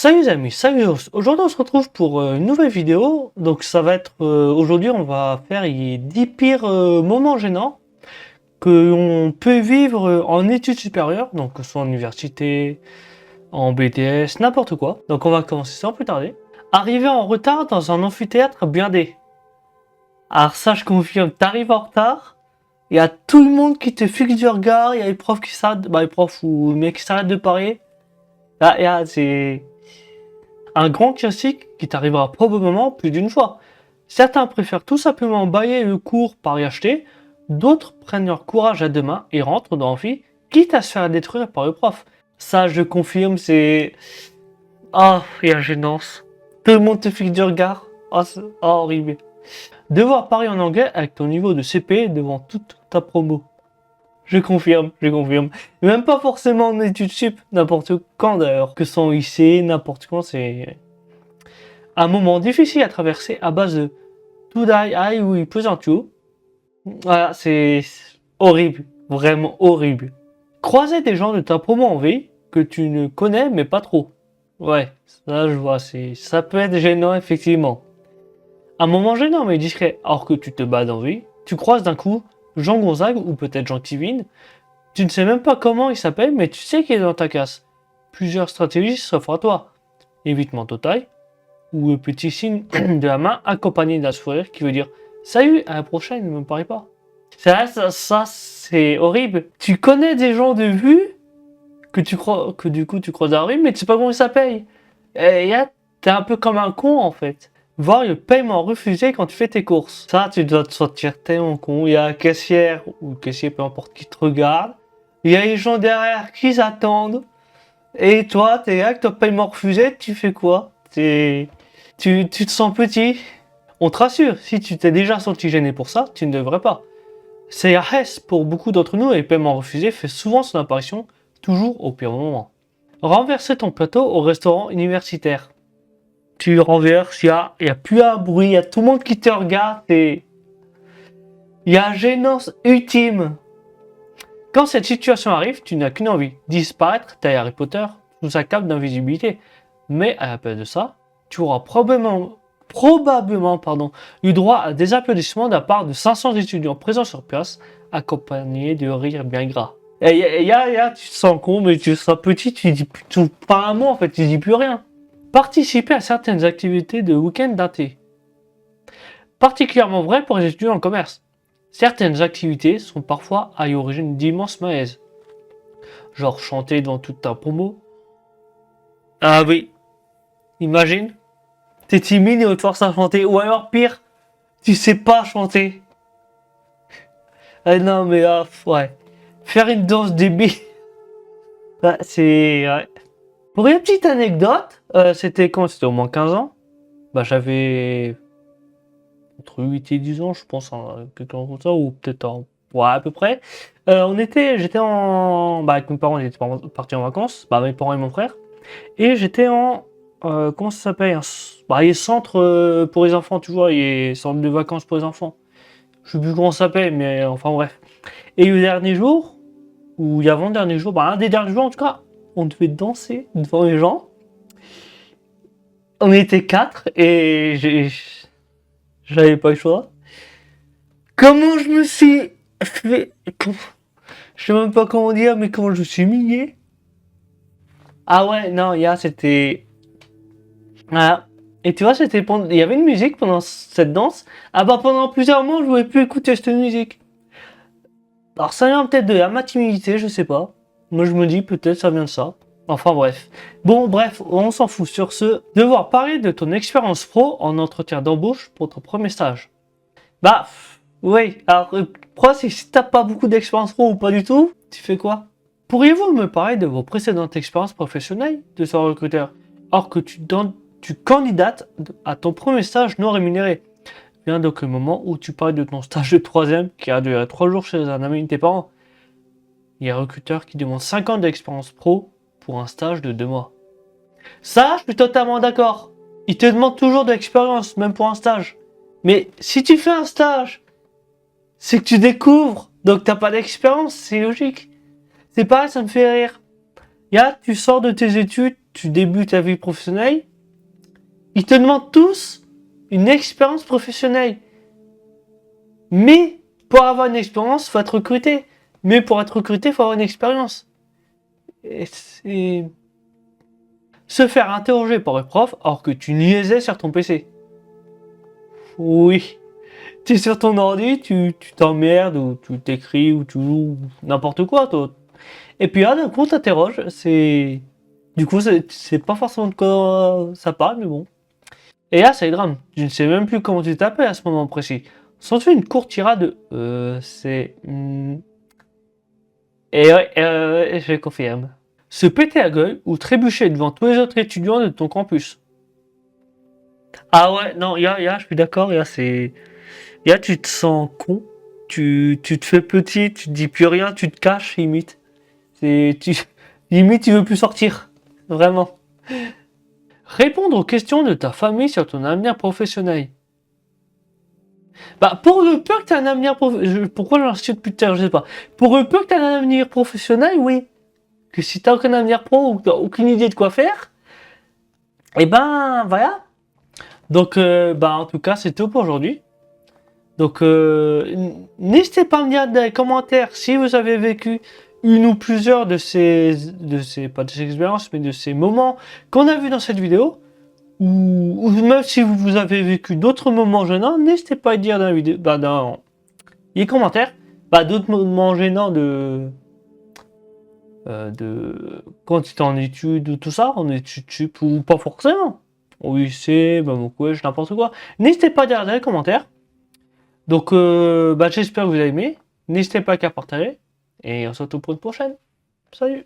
Salut les amis, salut. Aujourd'hui on se retrouve pour une nouvelle vidéo. Donc ça va être aujourd'hui on va faire les 10 pires moments gênants que l'on peut vivre en études supérieures, donc que ce soit en université, en BTS, n'importe quoi. Donc on va commencer sans plus tarder. Arriver en retard dans un amphithéâtre blindé. Alors ça je confirme, t'arrives en retard, il y a tout le monde qui te fixe du regard, il y a les profs qui s'arrêtent, les profs ou les mecs qui s'arrêtent de parler. Là, c'est un grand classique qui t'arrivera probablement plus d'une fois. Certains préfèrent tout simplement balayer le cours par y acheter, d'autres prennent leur courage à deux mains et rentrent dans l'amphi, quitte à se faire détruire par le prof. Ça, je confirme, c'est... Ah, il y a gênance. Tout le monde te fixe du regard. Ah, c'est horrible. Devoir parler en anglais avec ton niveau de CP devant toute ta promo. Je confirme, je confirme. Même pas forcément en études sup, n'importe quand d'ailleurs. Que ce soit au lycée, n'importe quand, c'est un moment difficile à traverser à base de to die, I will present you. Voilà, c'est horrible, vraiment horrible. Croiser des gens de ta promo en vie que tu ne connais mais pas trop. Ouais, ça je vois, ça peut être gênant effectivement. Un moment gênant mais discret, alors que tu te bats en vie, tu croises d'un coup Jean Gonzague ou peut-être Jean Kevin. Tu ne sais même pas comment il s'appelle, mais tu sais qu'il est dans ta classe. Plusieurs stratégies s'offrent à toi. Évitement total, ou le petit signe de la main accompagné d'un sourire qui veut dire « Salut, à la prochaine, ne me parie pas ». Ça c'est horrible. Tu connais des gens de vue que tu crois que du coup tu croises dans la rue, mais tu sais pas comment ils s'appellent. Et là, t'es un peu comme un con en fait. Voir le paiement refusé quand tu fais tes courses. Ça, tu dois te sentir tellement con. Il y a la caissière ou le caissier, peu importe, qui te regarde. Il y a les gens derrière qui s'attendent. Et toi, t'es là avec ton paiement refusé, tu fais quoi? Tu te sens petit. On te rassure, si tu t'es déjà senti gêné pour ça, tu ne devrais pas. C'est la hesse pour beaucoup d'entre nous et le paiement refusé fait souvent son apparition, toujours au pire moment. Renverser ton plateau au restaurant universitaire. Tu renverses, il y a plus un bruit, il y a tout le monde qui te regarde et il y a gênance ultime. Quand cette situation arrive, tu n'as qu'une envie, disparaître tel Harry Potter sous sa cape d'invisibilité. Mais à la place de ça, tu auras probablement eu droit à des applaudissements de la part de 500 étudiants présents sur place, accompagnés de rires bien gras. Et tu te sens con, mais tu seras petit, tu dis pas un mot en fait, tu dis plus rien. Participer à certaines activités de week-end daté. Particulièrement vrai pour les étudiants en commerce. Certaines activités sont parfois à l'origine d'immenses malaises. Genre chanter devant toute ta promo. Ah oui, imagine, t'es timide et on te force à chanter. Ou alors pire, tu sais pas chanter. Ah non mais ouais. Faire une danse débile. Bah, c'est... Ouais. Pour une petite anecdote, c'était quand c'était au moins 15 ans. Bah j'avais entre 8 et 10 ans, je pense, hein, quelque chose comme ça, ou peut-être en... Ouais, à peu près. J'étais en... Bah avec mes parents, ils étaient partis en vacances. Bah mes parents et mon frère. Et j'étais en... comment ça s'appelle? Les centres pour les enfants, tu vois, les centres de vacances pour les enfants. Je sais plus comment ça s'appelle, mais enfin bref. Et le dernier jour, ou l'avant-dernier jour, un des derniers jours en tout cas, on devait danser devant les gens. On était 4 et j'avais pas le choix. Comment je me suis fait... Je sais même pas comment dire, mais comment je me suis humilié. Ah ouais, non, c'était... Voilà. Et tu vois, il y avait une musique pendant cette danse. Ah bah pendant plusieurs mois, je voulais plus écouter cette musique. Alors ça vient peut-être de ma timidité, je sais pas. Moi je me dis peut-être ça vient de ça. Enfin bref. Bon bref, on s'en fout. Sur ce, devoir parler de ton expérience pro en entretien d'embauche pour ton premier stage. Bah oui, alors pro, si t'as pas beaucoup d'expérience pro ou pas du tout, tu fais quoi? Pourriez-vous me parler de vos précédentes expériences professionnelles de ce recruteur, or que tu candidates à ton premier stage non rémunéré? Vient donc le moment où tu parles de ton stage de 3ème qui a duré 3 jours chez un ami de tes parents. Il y a un recruteur qui demande 5 ans d'expérience pro pour un stage de 2 mois. Ça, je suis totalement d'accord. Il te demande toujours de l'expérience, même pour un stage. Mais si tu fais un stage, c'est que tu découvres, donc t'as pas d'expérience, c'est logique. C'est pareil, ça me fait rire. Tu sors de tes études, tu débutes ta vie professionnelle, ils te demandent tous une expérience professionnelle. Mais pour avoir une expérience, il faut être recruté. Mais pour être recruté, il faut avoir une expérience. Et c'est... Se faire interroger par un prof alors que tu niaisais sur ton PC. Oui. Tu es sur ton ordi, tu t'emmerdes, ou tu t'écris, ou tu joues n'importe quoi, toi. Et puis là, d'un coup, on t'interroge, c'est... Du coup, c'est pas forcément de quoi ça parle, mais bon. Et là, c'est le drame. Je ne sais même plus comment tu t'appelles à ce moment précis. Sans tu une courte tirade, c'est... Et ouais, je confirme. Se péter à gueule ou trébucher devant tous les autres étudiants de ton campus. Ah ouais, non, je suis d'accord, c'est... Tu te sens con, tu te fais petit, tu te dis plus rien, tu te caches, limite. Limite, tu veux plus sortir. Vraiment. Répondre aux questions de ta famille sur ton avenir professionnel. Bah, pour le peu que tu as un avenir professionnel, pourquoi j'insiste depuis tout à l'heure, je sais pas. Pour le peu que tu as un avenir professionnel, oui. Que si tu n'as aucun avenir pro ou que tu n'as aucune idée de quoi faire, et ben, voilà. Donc, en tout cas, c'est tout pour aujourd'hui. Donc, n'hésitez pas à me dire dans les commentaires si vous avez vécu une ou plusieurs pas de ces expériences, mais de ces moments qu'on a vus dans cette vidéo. Ou même si vous avez vécu d'autres moments gênants, n'hésitez pas à dire dans la vidéo, dans les commentaires, d'autres moments gênants quand tu es en études ou tout ça, en études sup ou pas forcément. Au lycée, mon collège, n'importe quoi. N'hésitez pas à dire dans les commentaires. Donc, j'espère que vous avez aimé. N'hésitez pas à partager. Et on se retrouve pour une prochaine. Salut!